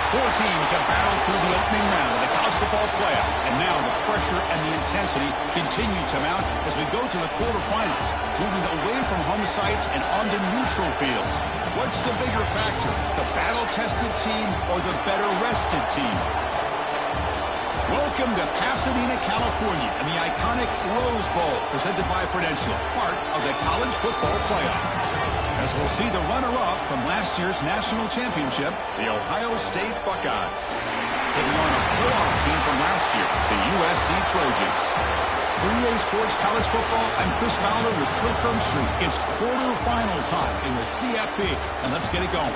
Four teams have battled through the opening round of the college football playoff, and now the pressure and the intensity continue to mount as we go to the quarterfinals, moving away from home sites and onto neutral fields. What's the bigger factor, the battle-tested team or the better-rested team? Welcome to Pasadena, California, and the iconic Rose Bowl, presented by Prudential, part of the college football playoff. As we'll see the runner-up from last year's national championship, the Ohio State Buckeyes, taking on a playoff team from last year, the USC Trojans. For EA Sports College Football, I'm Chris Fowler with Cliff Street. It's quarterfinal time in the CFP, and let's get it going.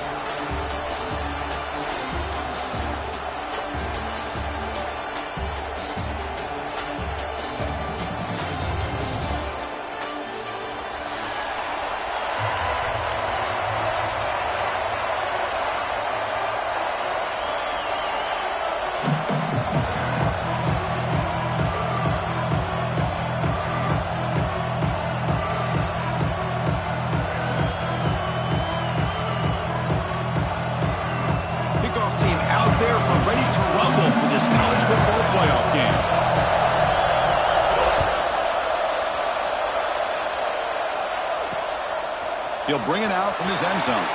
He'll bring it out from his end zone.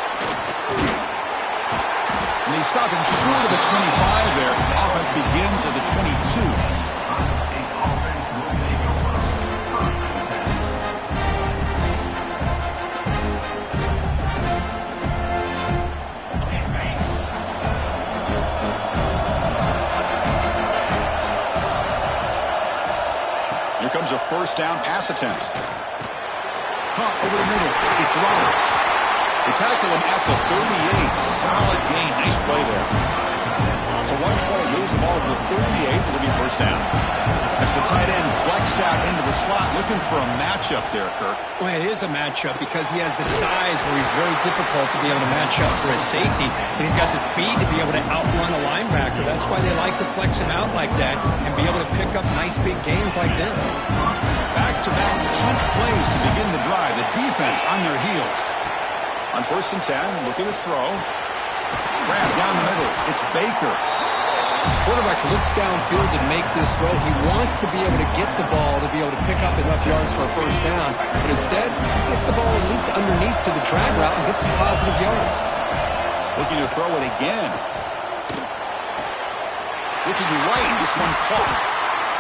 And he's stopping short of the 25 there. Offense begins at the 22. Here comes a first down pass attempt. Over the middle. It's Roberts. They tackle him at the 38. Solid gain. Nice play there. So 1 point moves the ball to the 38. It'll be first down. As the tight end flex out into the slot, looking for a matchup there, Kirk. Well, it is a matchup because he has the size where he's very difficult to be able to match up for his safety. And he's got the speed to be able to outrun a linebacker. That's why they like to flex him out like that and be able to pick up nice big gains like this. Back-to-back chunk plays to begin the drive. The defense on their heels. On 1st and 10, looking to throw. Grab down the middle. It's Baker. Quarterback looks downfield to make this throw. He wants to be able to get the ball to be able to pick up enough yards for a first down. But instead, he gets the ball at least underneath to the drag route and gets some positive yards. Looking to throw it again. Looking right. This one caught.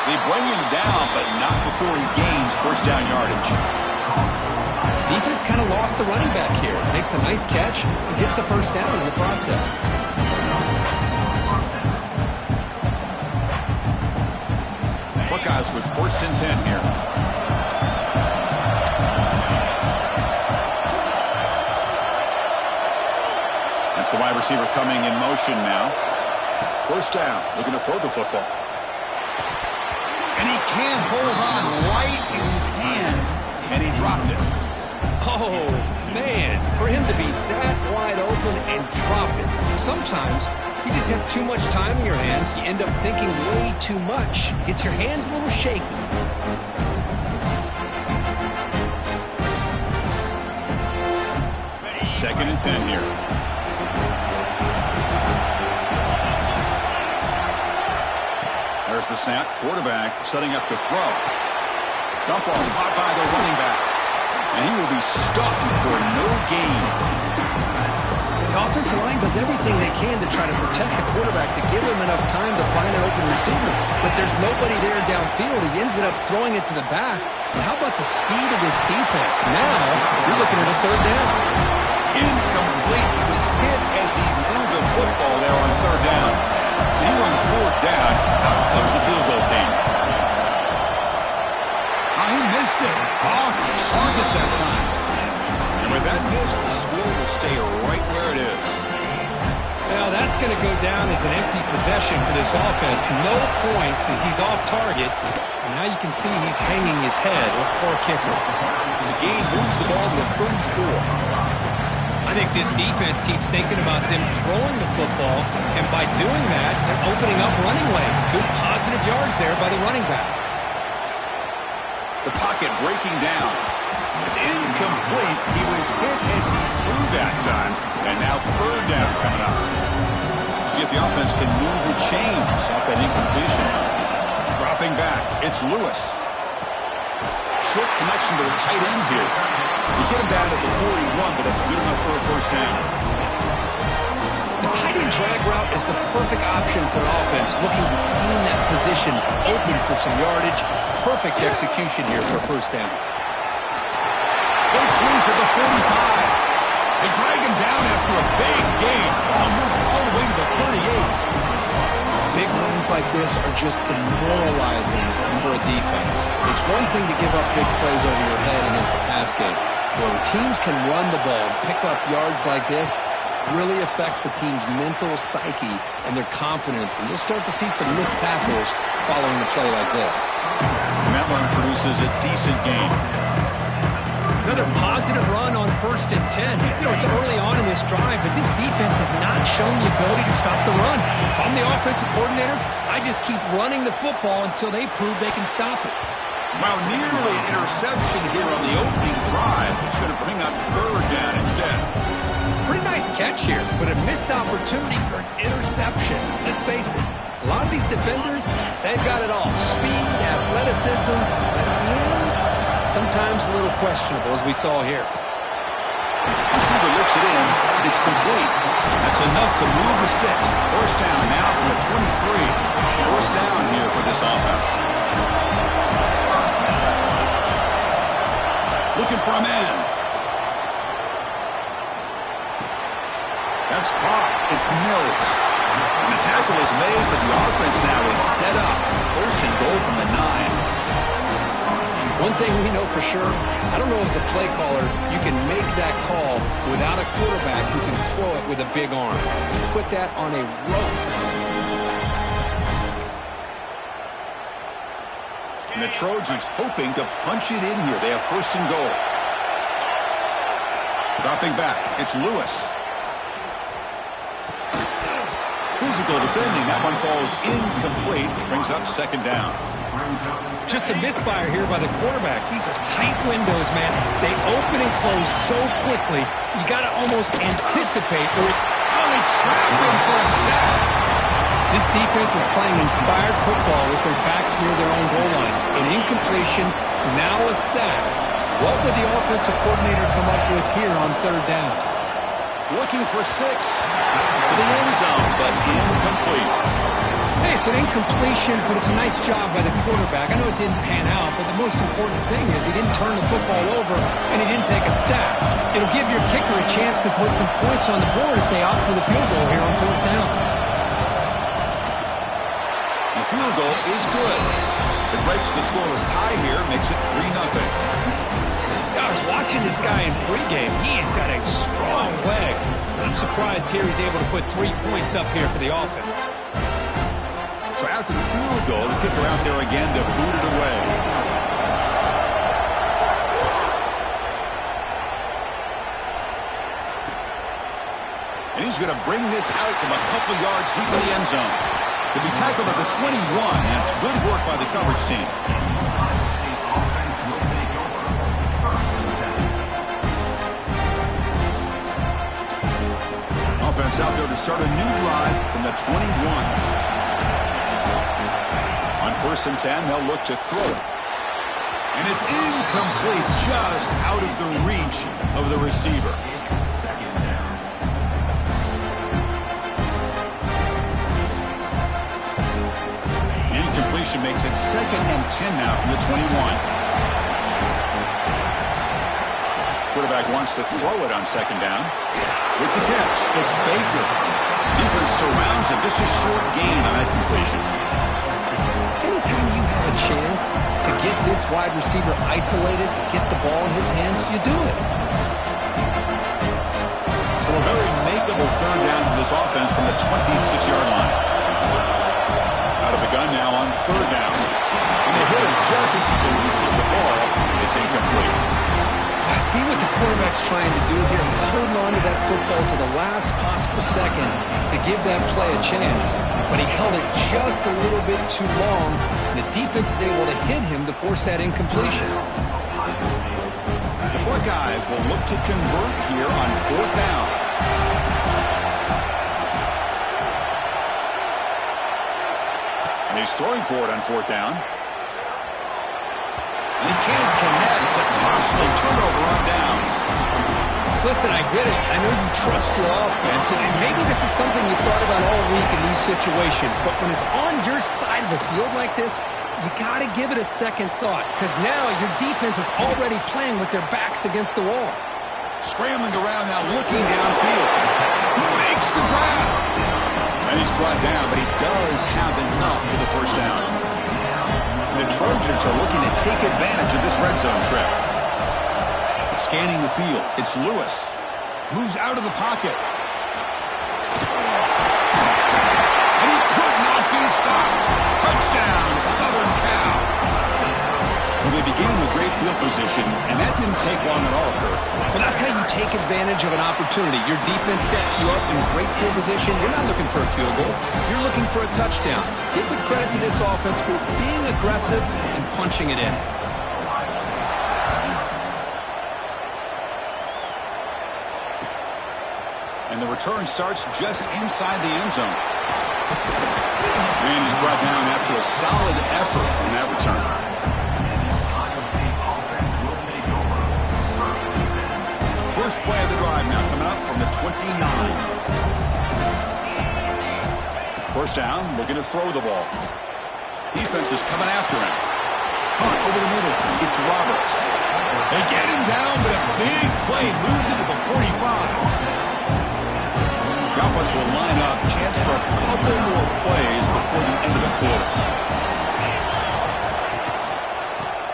They bring him down, but not before he gains first down yardage. Defense kind of lost the running back here. Makes a nice catch and gets the first down in the process. Buckeyes with 1st and 10 here. That's the wide receiver coming in motion now. First down, looking to throw the football. And he can't hold on right in his hands, and he dropped it. Oh, man, for him to be that wide open and drop it. Sometimes you just have too much time in your hands. You end up thinking way too much. Gets your hands a little shaky. 2nd and 10 here. There's the snap. Quarterback setting up the throw. Dump ball caught by the running back. And he will be stuffed for no gain. The offensive line does everything they can to try to protect the quarterback to give him enough time to find an open receiver. But there's nobody there downfield. He ends up throwing it to the back. But how about the speed of this defense? Now, you're looking at a 3rd down. Incomplete. He was hit as he threw the football there on 3rd down. So here on 4th down, out comes the field goal team. He missed it. Off target that time. And with that miss, the score will stay right where it is. Well, that's going to go down as an empty possession for this offense. No points as he's off target. And now you can see he's hanging his head. What poor kicker. The game moves the ball to the 34. I think this defense keeps thinking about them throwing the football, and by doing that, they're opening up running lanes. Good positive yards there by the running back. The pocket breaking down. It's incomplete. He was hit as he threw that time. And now 3rd down coming up. See if if the offense can move the chains off that incompletion. Dropping back, it's Lewis. Short connection to the tight end here. You get him down at the 41, but that's good enough for a first down. The tight end drag route is the perfect option for an offense looking to scheme that position open for some yardage. Perfect execution here for first down. Breaks loose at the 45. They drag him down after a big gain. Ball moved all the way to the 38. Big runs like this are just demoralizing for a defense. It's one thing to give up big plays over your head against the pass game. When teams can run the ball, pick up yards like this, really affects the team's mental psyche and their confidence. And you'll start to see some missed tackles following a play like this. And that run produces a decent gain. Another positive run on 1st and 10. You know, it's early on in this drive, but this defense has not shown the ability to stop the run. If I'm the offensive coordinator, I just keep running the football until they prove they can stop it. Well, nearly an interception here on the opening drive. It's going to bring up third down instead. Pretty nice catch here, but a missed opportunity for an interception. Let's face it, a lot of these defenders, they've got it all. Speed, athleticism, but hands, sometimes a little questionable, as we saw here. Receiver looks it in. It's complete. That's enough to move the sticks. First down now from the 23. First down here for this offense. Looking for a man. That's caught. It's Mills. And the tackle is made, but the offense now is set up. First and goal from the 9. One thing we know for sure, I don't know as a play caller, you can make that call without a quarterback who can throw it with a big arm. Put that on a rope. And the Trojans hoping to punch it in here. They have first and goal. Dropping back, it's Lewis. Physical defending, that one falls incomplete. Brings up second down. Just a misfire here by the quarterback. These are tight windows, man. They open and close so quickly, you got to almost anticipate. Really trapped him for a sack. This defense is playing inspired football with their backs near their own goal line. An incompletion, now a sack. What would the offensive coordinator come up with here on third down? Looking for 6 to the end zone, but incomplete. Hey, it's an incompletion, but it's a nice job by the quarterback. I know it didn't pan out, but the most important thing is he didn't turn the football over and he didn't take a sack. It'll give your kicker a chance to put some points on the board if they opt for the field goal here on fourth down. The field goal is good. It breaks the scoreless tie here, makes it 3-0. I was watching this guy in pregame. He's got a strong leg. I'm surprised here he's able to put 3 points up here for the offense. So after the field goal, the kicker out there again to boot it away. And he's going to bring this out from a couple yards deep in the end zone. To be tackled at the 21, and it's good work by the coverage team. Offense out there to start a new drive from the 21. On 1st and 10, they'll look to throw it. And it's incomplete, just out of the reach of the receiver. Incompletion makes it 2nd and 10 now from the 21. Quarterback wants to throw it on 2nd down. With the catch, it's Baker. Defense surrounds him. Just a short gain on that completion. Anytime you have a chance to get this wide receiver isolated, to get the ball in his hands, you do it. So a very makeable third down for this offense from the 26-yard line. Out of the gun now on 3rd down. And they hit him just as he releases the ball. It's incomplete. I see what the quarterback's trying to do here. He's holding on to that football to the last possible second to give that play a chance. But he held it just a little bit too long. The defense is able to hit him to force that incompletion. The Buckeyes will look to convert here on 4th down. And he's throwing for it on fourth down. And he can't connect. It's a costly turnover on downs. Listen, I get it. I know you trust your offense, and maybe this is something you thought about all week in these situations, but when it's on your side of the field like this, you got to give it a second thought, because now your defense is already playing with their backs against the wall. Scrambling around now, looking downfield. He makes the grab. And he's brought down, but he does have enough for the first down. The Trojans are looking to take advantage of this red zone trip. Scanning the field, it's Lewis. Moves out of the pocket. And he could not be stopped. Touchdown, Southern Cal. Well, they began with great field position, and that didn't take long at all, Kirk. Well, that's how you take advantage of an opportunity. Your defense sets you up in great field position. You're not looking for a field goal. You're looking for a touchdown. Give the credit to this offense for being aggressive and punching it in. And the return starts just inside the end zone. And he's brought down after a solid effort on that return. First play of the drive now coming up from the 29. First down, looking to throw the ball. Defense is coming after him. Hunt over the middle. It's Roberts. They get him down, but a big play moves into the 45. The offense will line up. Chance for a couple more plays before the end of the quarter.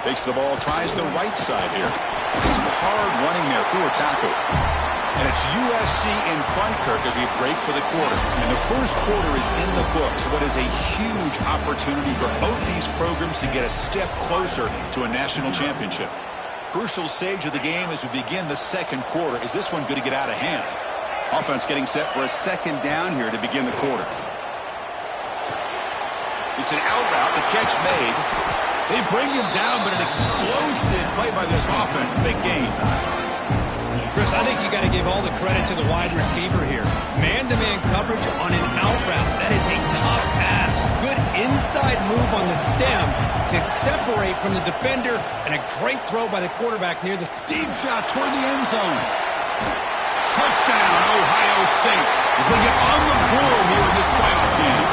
Takes the ball, tries the right side here. Some hard running there through a tackle. And it's USC in front, Kirk, as we break for the quarter. And the first quarter is in the books. What is a huge opportunity for both these programs to get a step closer to a national championship. Crucial stage of the game as we begin the second quarter. Is this one going to get out of hand? Offense getting set for a second down here to begin the quarter. It's an out route, the catch made. They bring him down, but an explosive play by this offense. Big game. Chris, I think you got to give all the credit to the wide receiver here. Man-to-man coverage on an out route. That is a tough ask. Good inside move on the stem to separate from the defender, and a great throw by the quarterback near the deep shot toward the end zone. Touchdown, Ohio State, as they get on the board here in this playoff game.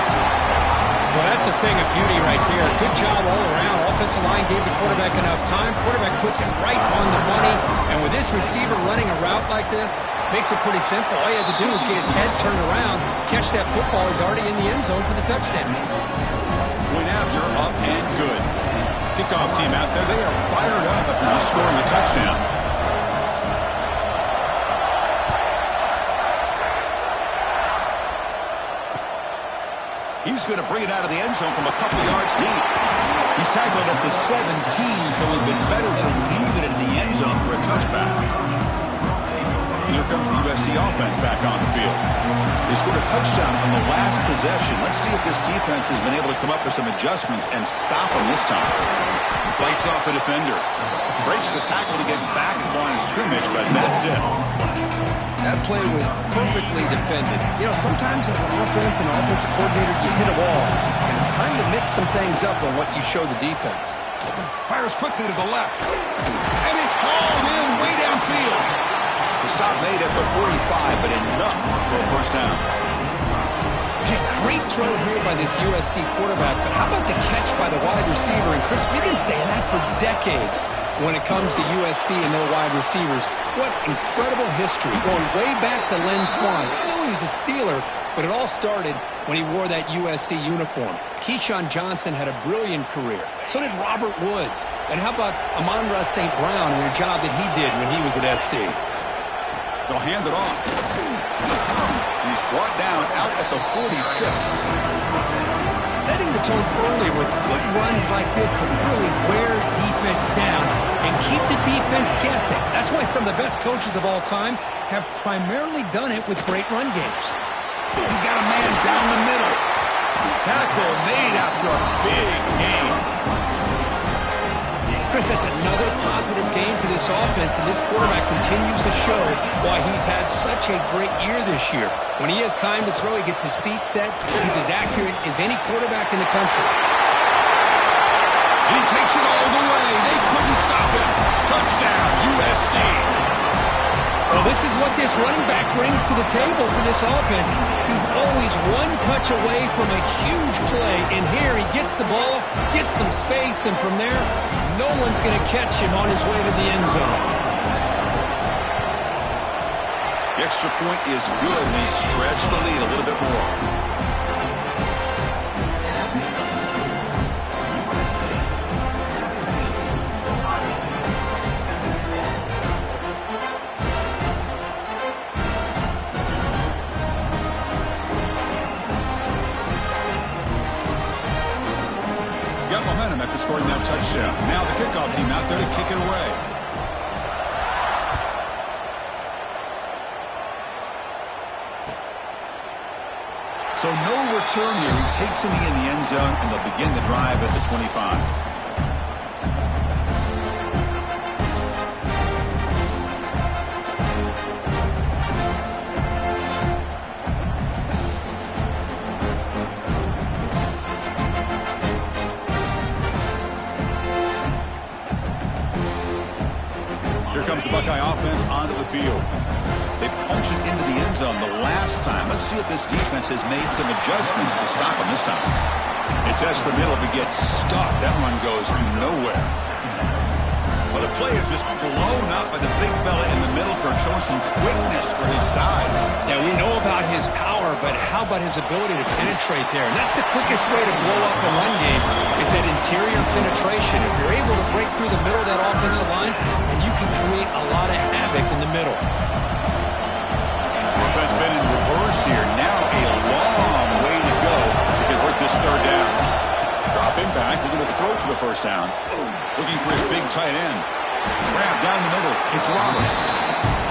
Well, that's a thing of beauty right there. Good job all around. Offensive line gave the quarterback enough time. Quarterback puts it right on the money. And with this receiver running a route like this, makes it pretty simple. All you have to do is get his head turned around, catch that football. He's already in the end zone for the touchdown. Went after, up and good. Kickoff team out there. They are fired up after scoring a touchdown. He's going to bring it out of the end zone from a couple yards deep. He's tackled at the 17, so it would have been better to leave it in the end zone for a touchback. Here comes the USC offense back on the field. They scored a touchdown on the last possession. Let's see if this defense has been able to come up with some adjustments and stop them this time. Bites off a defender. Breaks the tackle to get back to the line of scrimmage, but that's it. That play was perfectly defended. You know, sometimes as an offense and offensive coordinator, you hit a wall, and it's time to mix some things up on what you show the defense. Fires quickly to the left. And it's hauled in way downfield. The stop made at the 45, but enough for a first down. Hey, great throw here by this USC quarterback, but how about the catch by the wide receiver? And Chris, we've been saying that for decades when it comes to USC and their wide receivers. What incredible history, going way back to Len Swan. I know he was a Steeler, but it all started when he wore that USC uniform. Keyshawn Johnson had a brilliant career. So did Robert Woods. And how about Amon-Ra St. Brown and the job that he did when he was at SC? They'll hand it off. He's brought down out at the 46. Setting the tone early with good runs like this can really wear defense down and keep the defense guessing. That's why some of the best coaches of all time have primarily done it with great run games. He's got a man down the middle. Tackle made after a big game. Chris, that's another positive game for this offense, and this quarterback continues to show why he's had such a great year this year. When he has time to throw, he gets his feet set. He's as accurate as any quarterback in the country. He takes it all the way. They couldn't stop him. Touchdown, USC. Well, this is what this running back brings to the table for this offense. He's always one touch away from a huge play, and here he gets the ball, gets some space, and from there, no one's going to catch him on his way to the end zone. The extra point is good, and he stretched the lead a little bit more. After scoring that touchdown. Now the kickoff team out there to kick it away. So no return here. He takes it in the end zone, and they'll begin the drive at the 25. The Buckeye offense onto the field. They've punched it into the end zone the last time. Let's see if this defense has made some adjustments to stop them this time. It's S for middle, but gets stuck. That run goes nowhere. Well, the play is just blown up by the big fella in the middle for showing some quickness for his size. Yeah, we know about his power, but how about his ability to penetrate there? And that's the quickest way to blow up the run game is that interior penetration. If you're able to break through the middle of that offensive line, and you can create a lot of havoc in the middle. Offense been in reverse here. Now a long way to go to convert this third down. Dropping back, looking to throw for the first down. Looking for his big tight end. Grab down the middle. It's Roberts.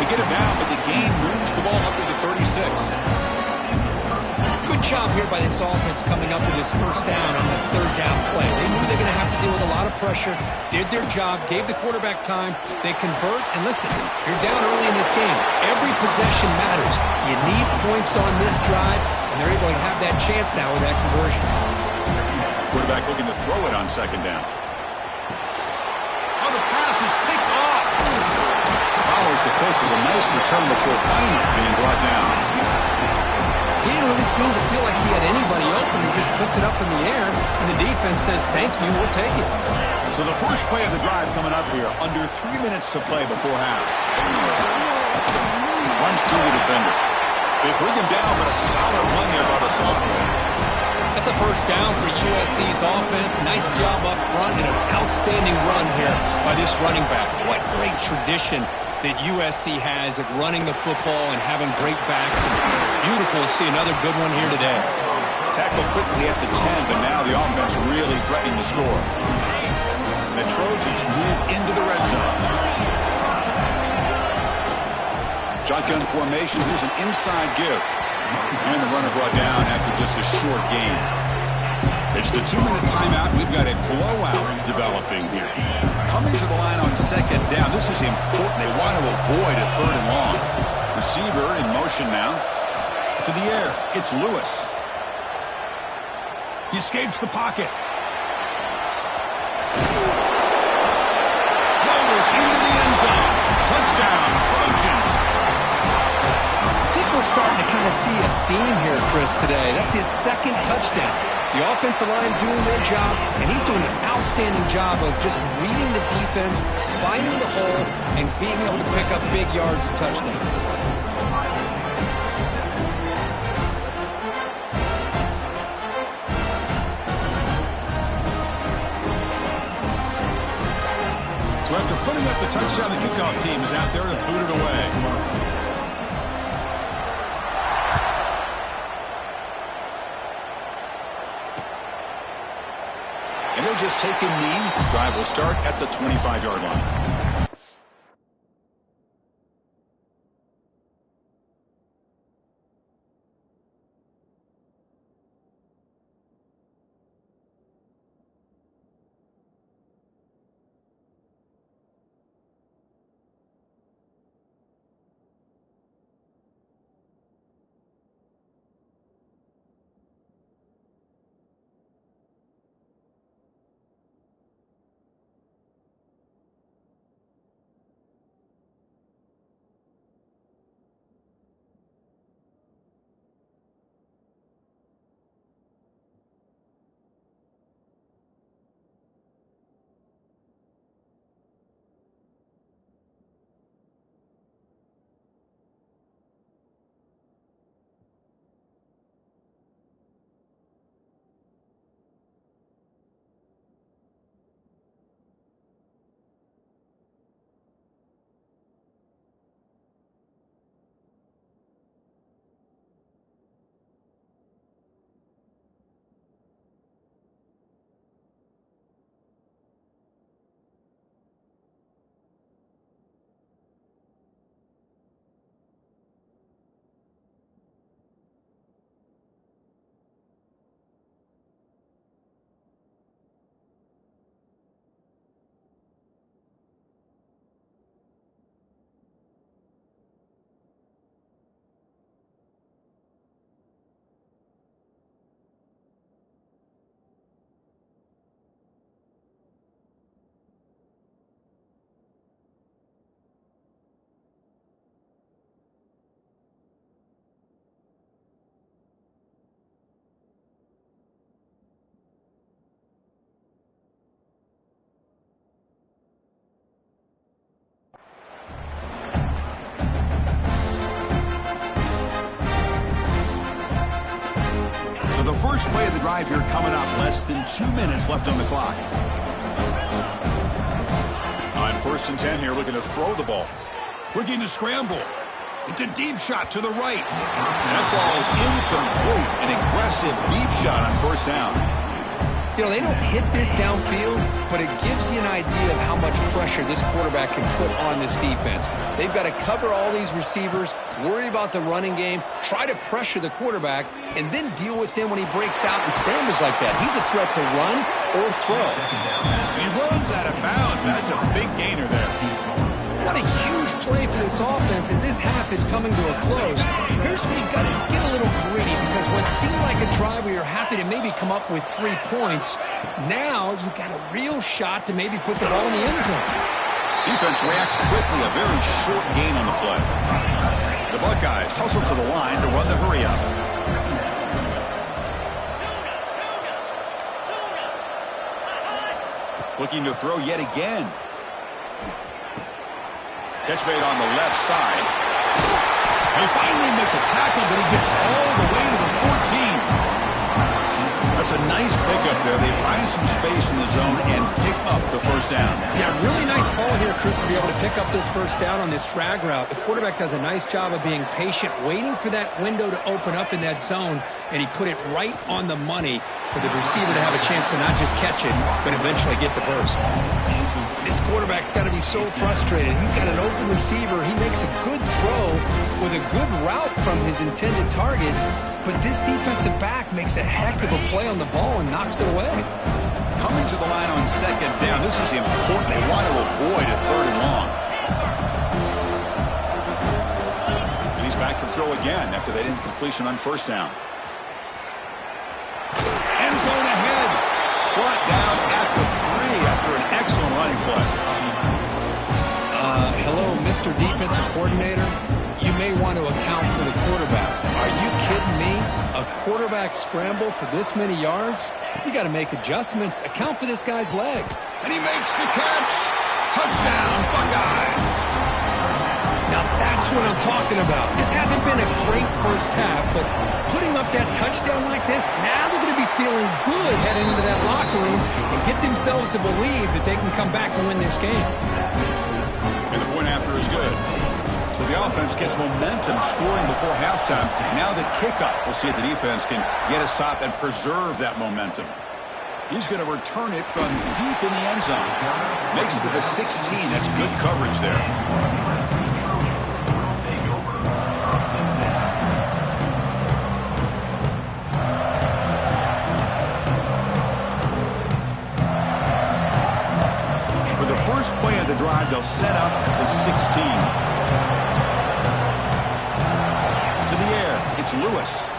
They get it down, but the gain moves the ball up to the 36. Good job here by this offense coming up with this first down on that third down play. They knew they're going to have to deal with a lot of pressure, did their job, gave the quarterback time. They convert, and listen, you're down early in this game. Every possession matters. You need points on this drive, and they're able to have that chance now with that conversion. Quarterback looking to throw it on second down. Oh, the pass is picked off. Follows the pick with a nice return before finally being brought down. He didn't really seem to feel like he had anybody open. He just puts it up in the air, and the defense says, thank you, we'll take it. So the first play of the drive coming up here, under 3 minutes to play before half. Runs through the defender. They bring him down, but a solid run there by the sophomore. That's a first down for USC's offense. Nice job up front and an outstanding run here by this running back. What great tradition that USC has at running the football and having great backs. And it's beautiful to see another good one here today. Tackled quickly at the 10, but now the offense really threatening to score. The Trojans move into the red zone. Shotgun formation. Here's an inside give. And the runner brought down after just a short gain. It's the 2-minute timeout. We've got a blowout developing here. Coming to the line on second down. This is important. They want to avoid a third and long. Receiver in motion now. To the air. It's Lewis. He escapes the pocket. Rolls into the end zone. Touchdown, Trojans. I think we're starting to kind of see a theme here, Chris, today. That's his second touchdown. The offensive line doing their job, and he's doing an outstanding job of just reading the defense, finding the hole, and being able to pick up big yards and touchdowns. So after putting up the touchdown, the kickoff team is out there to boot it away. And they'll just take a knee. Drive will start at the 25-yard line. First play of the drive here coming up. Less than 2 minutes left on the clock. On 1st and 10 here, looking to throw the ball. Looking to scramble. It's a deep shot to the right. That ball is incomplete. An aggressive deep shot on 1st down. You know, they don't hit this downfield, but it gives you an idea of how much pressure this quarterback can put on this defense. They've got to cover all these receivers, worry about the running game, try to pressure the quarterback, and then deal with him when he breaks out and scrambles like that. He's a threat to run or throw. He runs out of bounds. That's a big gainer there. What a huge play for this offense as this half is coming to a close. Here's where you've got to get a little greedy, because when it seemed like a drive where you're happy to maybe come up with 3 points, now you've got a real shot to maybe put the ball in the end zone. Defense reacts quickly, a very short gain on the play. The Buckeyes hustle to the line to run the hurry-up. Looking to throw yet again. Catch made on the left side. They finally make the tackle, but he gets all the way to the 14. That's a nice pickup there. They find some space in the zone and pick up the 1st down. Yeah, really nice call here, Chris, to be able to pick up this 1st down on this drag route. The quarterback does a nice job of being patient, waiting for that window to open up in that zone, and he put it right on the money for the receiver to have a chance to not just catch it, but eventually get the 1st. This quarterback's got to be so frustrated. He's got an open receiver. He makes a good throw with a good route from his intended target, but this defensive back makes a heck of a play on the ball and knocks it away. Coming to the line on 2nd down, this is important. They want to avoid a 3rd and long. And he's back to throw again after that incompletion on 1st down. End zone ahead. Brought down at the 3 after an excellent running play. Hello, Mr. Defensive Coordinator. You may want to account for the quarterback. Are you kidding me? A quarterback scramble for this many yards? You got to make adjustments. Account for this guy's legs. And he makes the catch. Touchdown, Buckeyes. Now that's what I'm talking about. This hasn't been a great 1st half, but putting up that touchdown like this, now they're going to be feeling good heading into that locker room and get themselves to believe that they can come back and win this game. And the point after is good. So the offense gets momentum scoring before halftime. Now the kickoff. We'll see if the defense can get a stop and preserve that momentum. He's going to return it from deep in the end zone. Makes it to the 16. That's good coverage there. For the first play of the drive, they'll set up at the 16. To the air, it's Lewis.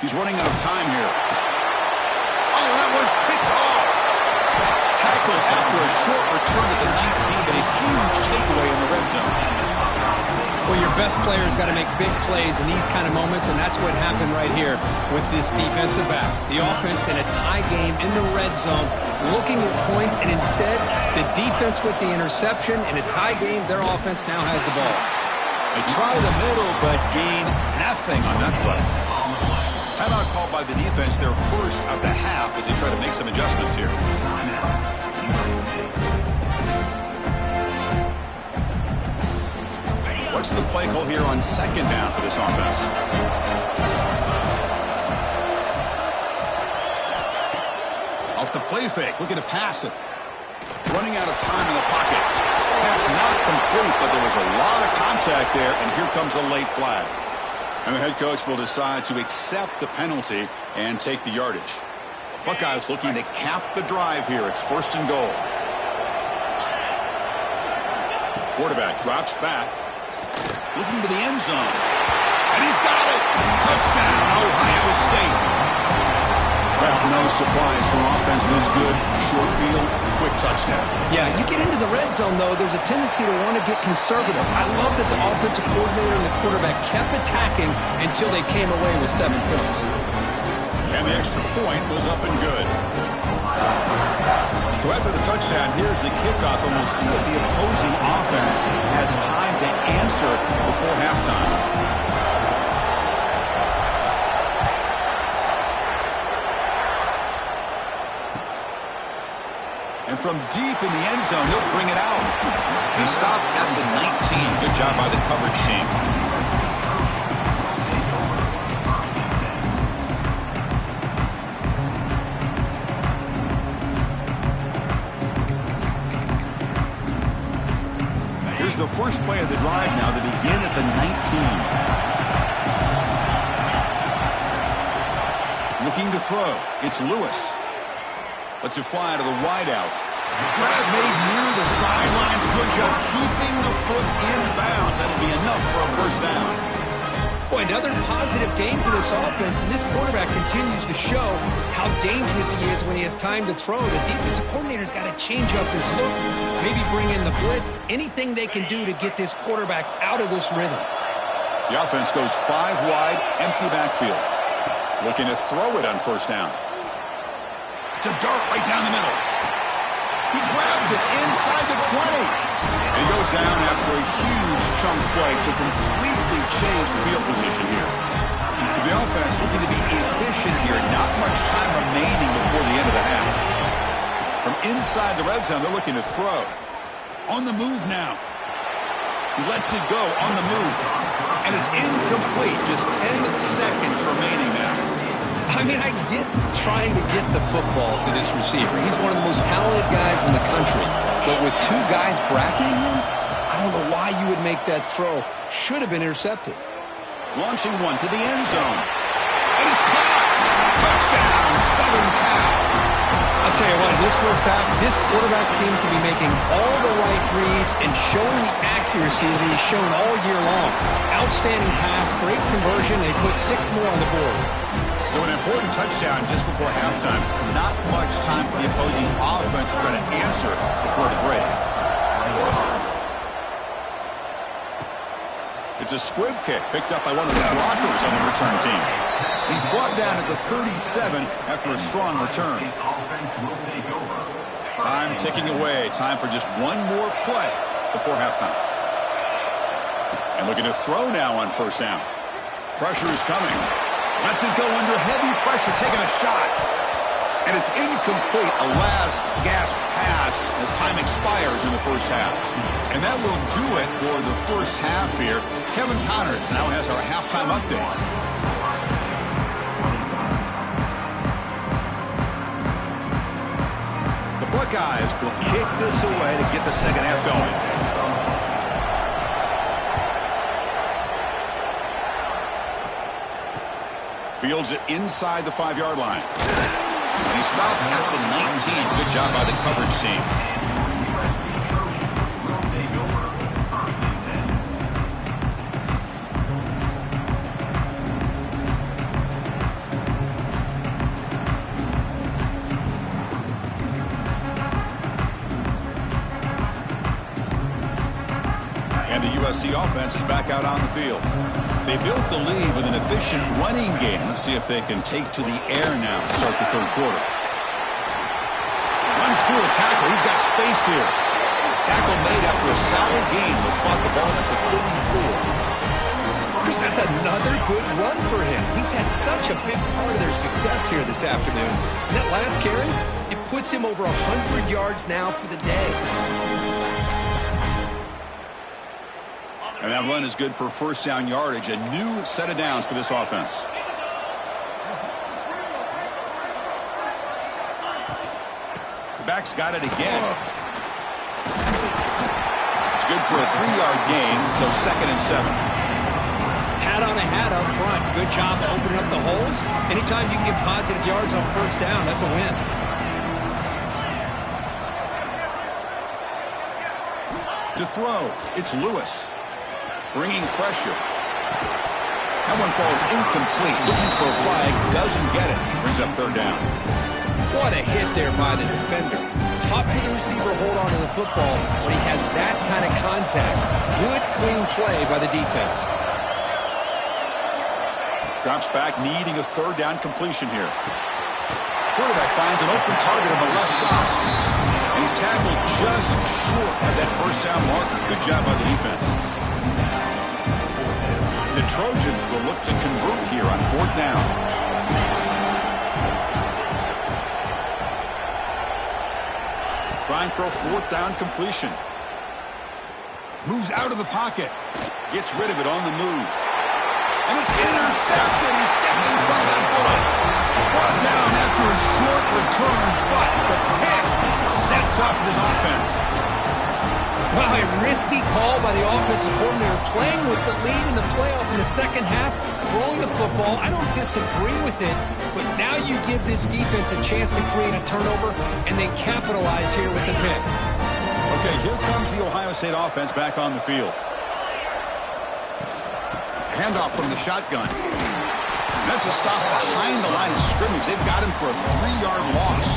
He's running out of time here. Oh, that one's picked off. Tackled after a short return to the 19, but a huge takeaway in the red zone. Well, your best players got to make big plays in these kind of moments, and that's what happened right here with this defensive back. The offense in a tie game in the red zone, looking at points, and instead, the defense with the interception. In a tie game, their offense now has the ball. They try the middle, but gain nothing on that play. Timeout called by the defense, their 1st of the half, as they try to make some adjustments here. What's the play call here on 2nd down for this offense? Off the play fake, looking to pass it. Running out of time in the pocket. Pass not complete, but there was a lot of contact there, and here comes a late flag. And the head coach will decide to accept the penalty and take the yardage. Buckeyes looking to cap the drive here. It's 1st and goal. Quarterback drops back. Looking to the end zone. And he's got it. Touchdown, Ohio State. Well, no surprise for offense this good. Short field, quick touchdown. Yeah, you get into the red zone, though, there's a tendency to want to get conservative. I love that the offensive coordinator and the quarterback kept attacking until they came away with 7 points. And the extra point was up and good. So after the touchdown, here's the kickoff, and we'll see if the opposing offense has time to answer before halftime. deep in the end zone. He'll bring it out. He stopped at the 19. Good job by the coverage team. Here's the first play of the drive now. They begin at the 19. Looking to throw. It's Lewis. Lets it fly to the wideout. Grab made near the sidelines. Good job keeping the foot in bounds. That'll be enough for a first down. Boy, another positive game for this offense, and this quarterback continues to show how dangerous he is when he has time to throw. The defensive coordinator's got to change up his looks, maybe bring in the blitz, anything they can do to get this quarterback out of this rhythm. The offense goes 5 wide, empty backfield. Looking to throw it on first down. It's a dart right down the middle. He grabs it inside the 20. And he goes down after a huge chunk play to completely change the field position here. To the offense, looking to be efficient here. Not much time remaining before the end of the half. From inside the red zone, they're looking to throw. On the move now. He lets it go on the move. And it's incomplete. Just 10 seconds remaining now. I mean, I get trying to get the football to this receiver. He's one of the most talented guys in the country. But with 2 guys bracketing him, I don't know why you would make that throw. Should have been intercepted. Launching one to the end zone. And it's caught. Touchdown, Southern Cal. I'll tell you what, in this first half, this quarterback seemed to be making all the right reads and showing the accuracy that he's shown all year long. Outstanding pass, great conversion. They put 6 more on the board. So an important touchdown just before halftime. Not much time for the opposing offense to try to answer before the break. It's a squib kick picked up by one of the blockers on the return team. He's brought down at the 37 after a strong return. Time ticking away. Time for just one more play before halftime. And looking to throw now on first down. Pressure is coming. Lets it go under heavy pressure, taking a shot. And it's incomplete, a last-gasp pass as time expires in the first half. And that will do it for the first half here. Kevin Connors now has our halftime update. The Buckeyes will kick this away to get the second half going. Fields it inside the 5-yard line. And he stopped at the 19. Good job by the coverage team. And the USC offense is back out on the field. They built the lead with an efficient running game. Let's see if they can take to the air now to start the third quarter. Runs through a tackle. He's got space here. Tackle made after a solid gain. Will spot the ball at the 34. Chris, that's another good run for him. He's had such a big part of their success here this afternoon. And that last carry, it puts him over 100 yards now for the day. And that run is good for first down yardage. A new set of downs for this offense. The back's got it again. It's good for a 3-yard gain, so 2nd and 7. Hat on a hat up front. Good job of opening up the holes. Anytime you can get positive yards on first down, that's a win. To throw, it's Lewis. Bringing pressure. That one falls incomplete. Looking for a flag. Doesn't get it. Brings up 3rd down. What a hit there by the defender. Tough for the receiver to hold on to the football when he has that kind of contact. Good, clean play by the defense. Drops back, needing a 3rd down completion here. Quarterback finds an open target on the left side. And he's tackled just short of that first down marker. Good job by the defense. The Trojans will look to convert here on 4th down. trying for a fourth down completion. Moves out of the pocket. Gets rid of it on the move. And it's intercepted. He stepped in front of that bullet. Brought down after a short return, but the pick sets up his offense. Well, a risky call by the offensive coordinator, playing with the lead in the playoff in the second half, throwing the football. I don't disagree with it, but now you give this defense a chance to create a turnover, and they capitalize here with the pick. Okay, here comes the Ohio State offense back on the field. Handoff from the shotgun. That's a stop behind the line of scrimmage. They've got him for a 3-yard loss.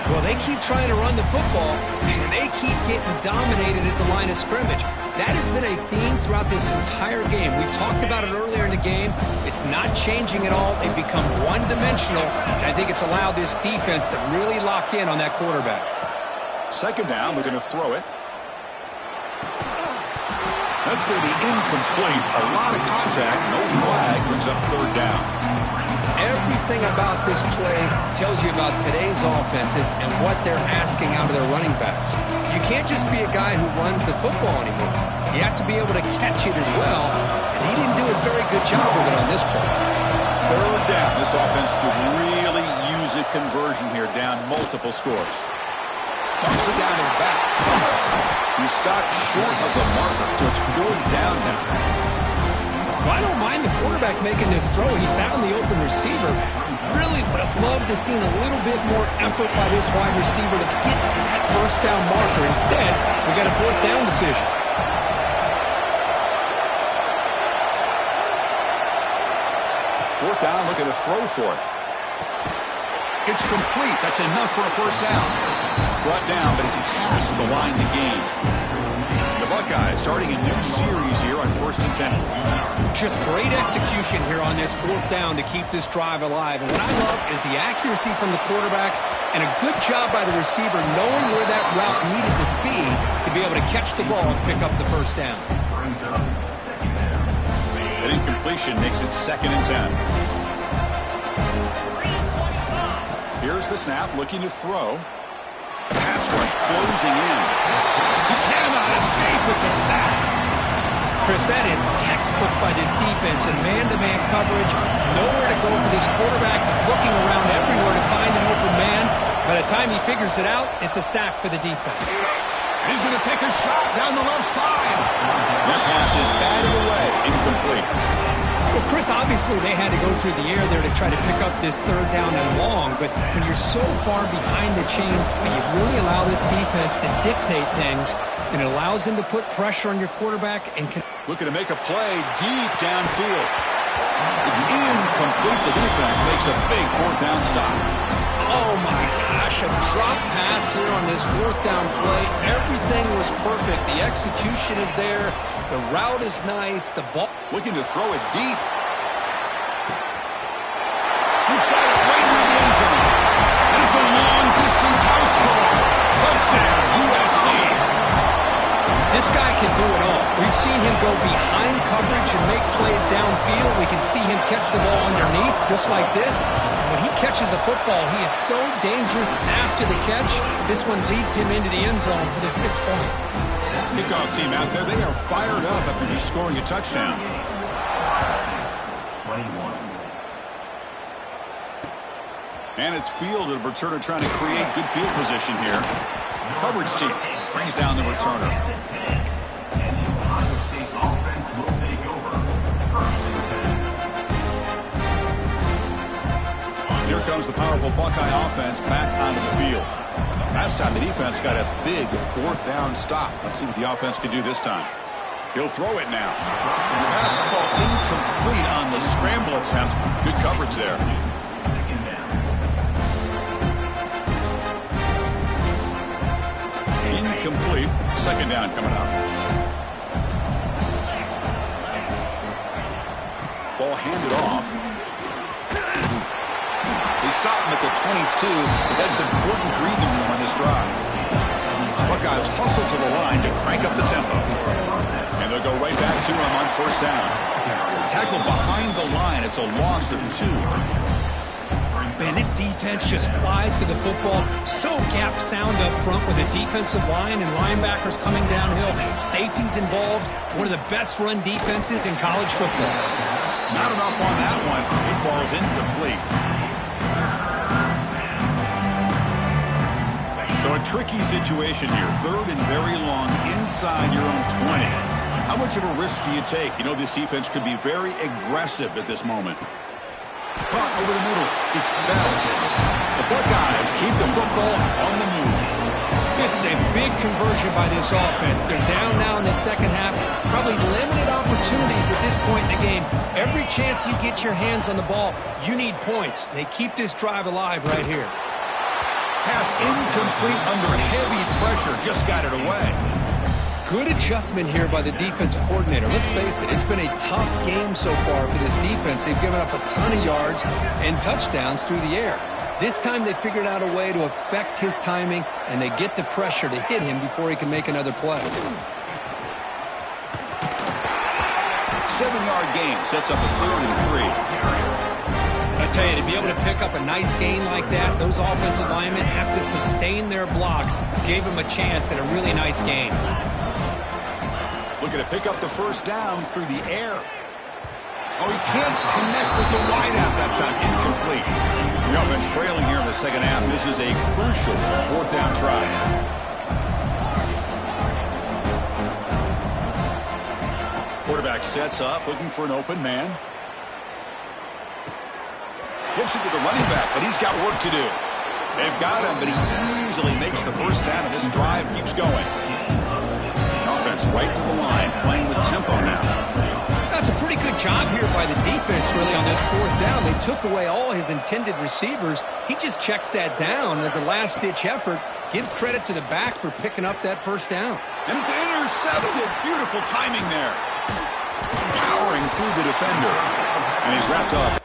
Well, they keep trying to run the football, and they keep getting dominated at the line of scrimmage. That has been a theme throughout this entire game. We've talked about it earlier in the game. It's not changing at all. They've become one-dimensional, and I think it's allowed this defense to really lock in on that quarterback. Second down, they're going to throw it. That's going to be incomplete. A lot of contact. No flag. Brings up third down. Everything about this play tells you about today's offenses and what they're asking out of their running backs. You can't just be a guy who runs the football anymore. You have to be able to catch it as well, and he didn't do a very good job of it on this play. Third down. This offense could really use a conversion here, down multiple scores. Dumps it down to the back. He stopped short of the marker, so it's fourth down now. Well, I don't mind the quarterback making this throw. He found the open receiver. Really would have loved to seen a little bit more effort by this wide receiver to get to that first down marker. Instead, we got a fourth down decision. Fourth down, look at the throw for it. It's complete. That's enough for a first down. Brought down, but he's past the line to gain. The Buckeyes starting a new series here on 1st and 10. Just great execution here on this fourth down to keep this drive alive. And what I love is the accuracy from the quarterback and a good job by the receiver knowing where that route needed to be able to catch the ball and pick up the first down. That incompletion makes it 2nd and 10. Here's the snap, looking to throw. Pass rush closing in. He cannot escape. It's a sack. Chris, that is textbook by this defense in man-to-man coverage. Nowhere to go for this quarterback. He's looking around everywhere to find an open man. By the time he figures it out, it's a sack for the defense. He's going to take a shot down the left side. That pass is batted away. Incomplete. Well, Chris, obviously they had to go through the air there to try to pick up this third down and long, but when you're so far behind the chains, when you really allow this defense to dictate things, and it allows them to put pressure on your quarterback and looking to make a play deep downfield. It's incomplete. The defense makes a big fourth down stop. Oh my gosh, a drop pass here on this fourth down play. Everything was perfect. The execution is there. The route is nice. The ball looking to throw it deep. He's got it right near the end zone. And it's a long-distance house call. Touchdown, USC. This guy can do it all. We've seen him go behind coverage and make plays downfield. We can see him catch the ball underneath, just like this. And when he catches a football, he is so dangerous after the catch. This one leads him into the end zone for the 6 points. Kickoff team out there, they are fired up after just scoring a touchdown. And it's fielded. Returner trying to create good field position here. Coverage team brings down the returner. Here comes the powerful Buckeye offense back onto the field. Last time the defense got a big fourth down stop. Let's see what the offense can do this time. He'll throw it now. And the pass fall incomplete on the scramble attempt. Good coverage there. Incomplete. Second down coming up. Ball handed off. They stop him at the 22, but that's important breathing room on this drive. Buckeyes hustle to the line to crank up the tempo. And they'll go right back to him on first down. Tackled behind the line. It's a loss of 2. Man, this defense just flies to the football. So gap sound up front with the defensive line and linebackers coming downhill. Safeties involved. One of the best run defenses in college football. Not enough on that one. It falls incomplete. So a tricky situation here. Third and very long inside your own 20. How much of a risk do you take? You know, this defense could be very aggressive at this moment. Punt over the middle. It's Bell. The Buckeyes keep the football on the move. This is a big conversion by this offense. They're down now in the second half. Probably limited opportunities at this point in the game. Every chance you get your hands on the ball, you need points. They keep this drive alive right here. Pass incomplete under heavy pressure. Just got it away. Good adjustment here by the defensive coordinator. Let's face it, it's been a tough game so far for this defense. They've given up a ton of yards and touchdowns through the air. This time they figured out a way to affect his timing, and they get the pressure to hit him before he can make another play. 7-yard gain sets up a 3rd and 3. I tell you, to be able to pick up a nice gain like that, those offensive linemen have to sustain their blocks. Gave him a chance at a really nice gain. Looking to pick up the first down through the air. Oh, he can't connect with the wideout that time. Incomplete. The offense trailing here in the second half. This is a crucial 4th down try. Quarterback sets up, looking for an open man. Gives it to the running back, but he's got work to do. They've got him, but he easily makes the first down, and this drive keeps going. Offense right to the line, playing with tempo now. That's a pretty good job here by the defense, really, on this 4th down. They took away all his intended receivers. He just checks that down as a last-ditch effort. Give credit to the back for picking up that first down. And it's intercepted. Beautiful timing there. Powering through the defender. And he's wrapped up.